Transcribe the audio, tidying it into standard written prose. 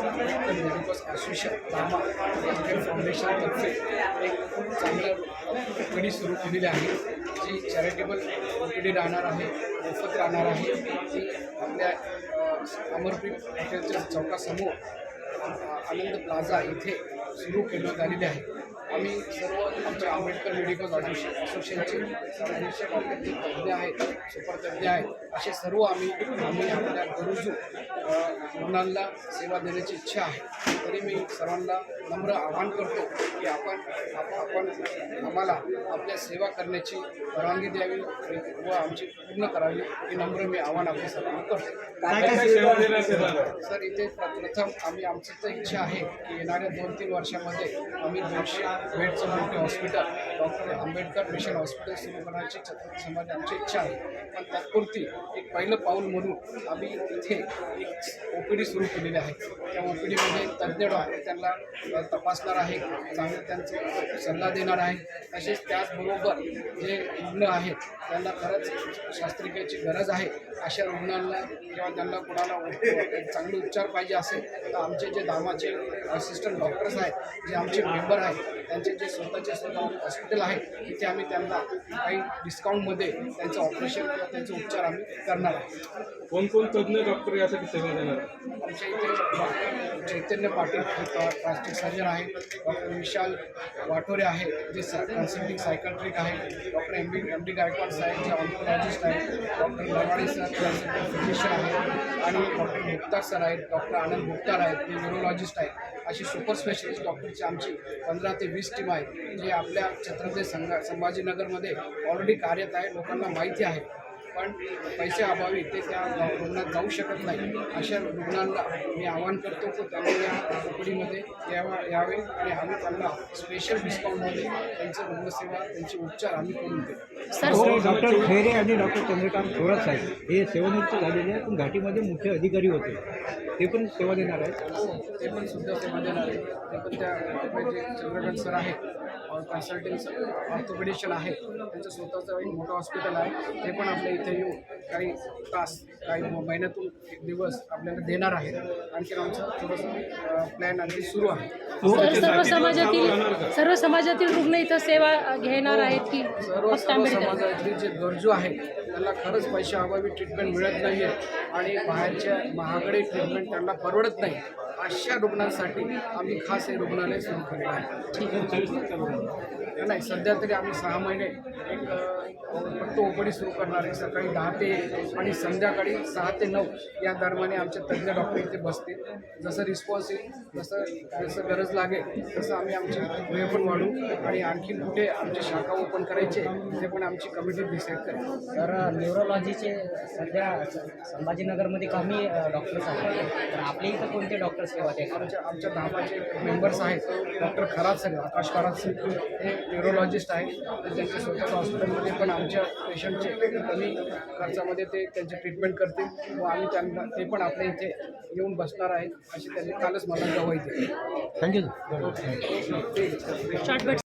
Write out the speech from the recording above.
Ambedkar medical association धामा फाउंडेशनतर्फे एक खूप चांगलं ओपीडी सुरू केलेली आहे, जी चॅरिटेबल ओपीडी राहणार आहे, मोफत राहणार आहे. जी आपल्या अमरप्रीत हॉटेलच्या चौकासमोर आनंद प्लाझा इथे सुरू करण्यात आलेली आहे. आम्ही सर्व आमच्या आंबेडकर मेडिकल असोसिएशनचे सर्वनिष्ठ डॉक्टरचे तज्ज्ञ आहेत, सुपरतज्ञ आहेत, असे सर्व आम्ही आपल्या गरजू रुग्णांना सेवा देण्याची इच्छा आहे. तरी मी सर्वांना नम्र आवाहन करतो की आपण आम्हाला आपल्या सेवा करण्याची परवानगी द्यावी व आमची पूर्ण करावी ही नम्र मी आवाहन आपल्या सर्वांना करतो. सर, इथे प्रथम आमची तर इच्छा आहे की येणाऱ्या 2-3 वर्षामध्ये आम्ही 200 बेडचं मोठे hospital doctor Ambedkar mission hospital सुरू करण्याची छत्रपती समाज आमची इच्छा आहे. पण तात्पुरती एक पहिलं पाऊल म्हणून आम्ही इथे एक ओपीडी सुरू केलेली आहे. त्या ओपीडीमध्ये तज्ज्ञ डॉक्टर त्यांना तपासणार आहे, चांगले त्यांचे सल्ला देणार आहे. तसेच त्याचबरोबर जे रुग्ण आहेत त्यांना खरंच शस्त्रक्रियेची गरज आहे अशा रुग्णांना किंवा त्यांना कोणाला चांगले उपचार पाहिजे असेल तर आमचे जे धामाचे असिस्टंट डॉक्टर्स आहेत, जे आमचे मेंबर आहेत, त्यांचे जे स्वतःचे हॉस्पिटल आहे तिथे आम्ही त्यांना काही डिस्काउंटमध्ये त्यांचं ऑपरेशन किंवा त्यांचे उपचार आम्ही करणार आहे. कोण तज्ज्ञ डॉक्टर यासाठी सेवा देणार? आमच्या इथे डॉक्टर चैतन्य पाटील प्लास्टिक सर्जन आहे, डॉक्टर विशाल वाटोरे आहे जे कन्सल्टिंग सायकॅट्रिक आहे, डॉक्टर एम डी गायकवाड साहेब जे ऑन्कोलॉजिस्ट आहेत, doctor Lavade sir consulting physician आहे आणि डॉक्टर गुप्ता सर आहेत, डॉक्टर आनंद गुप्ता आहेत ते न्यूरोलॉजिस्ट आहेत. अशी सुपर स्पेशलिस्ट डॉक्टरची आमची 15 ते 20 टीम आहे जे आपल्या छत्रपती संभाजीनगरमध्ये ऑलरेडी कार्यरत आहे. लोकांना माहिती आहे पण पैसे अभावी ते त्या रुग्णात जाऊ शकत नाही. अशा रुग्णांना मी आवाहन करतो की त्यांनी या ओपीडीमध्ये यावे आणि आम्ही त्यांना स्पेशल डिस्काउंटमध्ये त्यांची रुग्णसेवा त्यांचे उपचार आम्ही करून देतो. डॉक्टर खैरे आणि डॉक्टर चंद्रकांत थोरात साहेब हे सेवानिवृत्त झालेले आहेत, पण घाटीमध्ये मुख्य अधिकारी होते, ते पण सेवा देणार आहेत. ते पण सुद्धा सेवा देणार आहे. ते पण त्या जे चंद्रकांत सर आहेत कन्सल्टिंग ऑर्थोपेडिशियन आहे, त्यांचं स्वतःचं एक मोठं हॉस्पिटल आहे. ते पण आपल्या इथे येऊन काही तास काही महिन्यातून एक दिवस आपल्याला देणार आहेत. आणखी आमचं थोडंसं प्लॅन आणखी सुरू आहे. सर्व समाजातील रुग्ण इथं सेवा घेणार आहेत की सर्व समाजातली जे गरजू आहेत त्यांना खरंच पैशा अभावी ट्रीटमेंट मिळत नाही आहे आणि बाहेरच्या महागडे ट्रीटमेंट त्यांना परवडत नाही. अशा रुग्णांसाठी आम्ही खास हे रुग्णालय सुरू केलेलं आहे. नाही, सध्या तरी आम्ही 6 महिने एक फक्त ओपीडी सुरू करणार आहे. सकाळी 10 ते 1 आणि संध्याकाळी 6 ते 9 या दरम्यान आमचे तज्ज्ञ डॉक्टर इथे बसतील. जसं रिस्पॉन्स येईल जसं गरज लागेल तसं आम्ही आमची वेळ पण वाढू आणि आणखी कुठे आमची शाखा ओपन करायचे ते पण आमची कमिटी डिसाईड करेल. तर न्यूरोलॉजीचे सध्या संभाजीनगरमध्ये कमी डॉक्टर्स आहेत, तर आपल्या इथं कोणते डॉक्टर सेवा देतात? आमच्या धामाचे मेंबर्स आहेत डॉक्टर खरात सर, आकाश खरात सर हे न्यूरोलॉजिस्ट आहेत. त्यांच्या स्वतःच्या हॉस्पिटलमध्ये पण आमच्या पेशंटचे कमी खर्चामध्ये ते त्यांची ट्रीटमेंट करतील व आम्ही त्यांना ते पण आपल्या इथे येऊन बसणार आहेत अशी त्यांनी कालच मला गवाही दिली. थँक्यू.